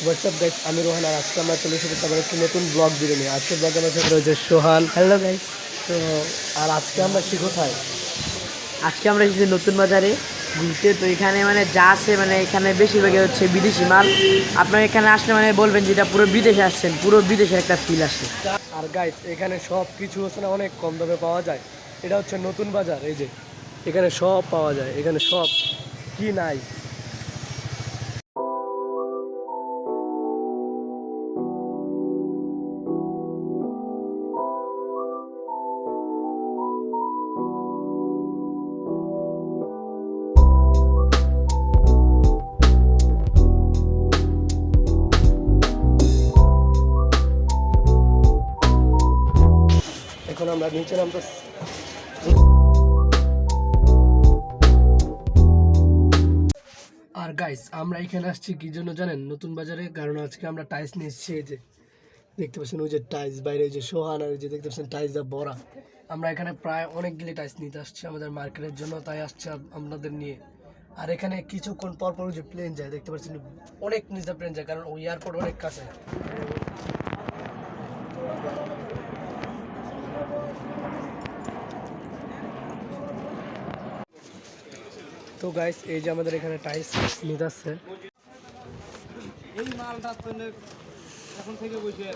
WhatsApp guys, আমি রোহান আর আজকে আমরা চলে এসেছি আমার একটি নতুন ব্লগ ভিডিও নিয়ে। আজকে ব্লগে আমার সাথে রয়েছে সোহান। Hello guys. তো আর আজকে আমরা কি কোথায়? আজকে আমরা এসেছি নতুন বাজারে ঘুরতে। তো এখানে মানে যা আছে মানে এখানে বেশিরভাগই হচ্ছে বিদেশি মাল। আপনার এখানে আসলে মানে বলবেন যেটা পুরো বিদেশে আসছেন, পুরো বিদেশের একটা ফিল আসে। আর গাইস এখানে সব কিছু হচ্ছে না, অনেক কম দামে পাওয়া যায়। এটা হচ্ছে নতুন বাজার। এই যে এখানে সব পাওয়া যায়, এখানে সব কি নাই। এখন আমরা নিচে নামতেছি। আর গাইস আমরা এখানে আসছি কি জন্য জানেন? নতুন বাজারে, কারণ আজকে আমরা টাইলস নিয়ে এসেছি। এই যে দেখতে পাচ্ছেন, ওই যে টাইলস বাইরে, ওই যে সোহান, আর ওই যে দেখতে পাচ্ছেন টাইলস দা বড়া। আমরা এখানে প্রায় অনেকগুলি টাইলস নিতে আসছি আমাদের মার্কেটের জন্য, তাই আসছে আপনাদের নিয়ে। আর এখানে কিছুক্ষণ পর পর ওই যে প্লেন যায়, দেখতে পাচ্ছেন অনেক নিচে প্লেন যায়, কারণ ওই এয়ারপোর্ট অনেক কাছে। তো গাইস এই যে আমাদের এখানে টাইলস নিতে আসছে। এই মালটা এখন থেকে বসে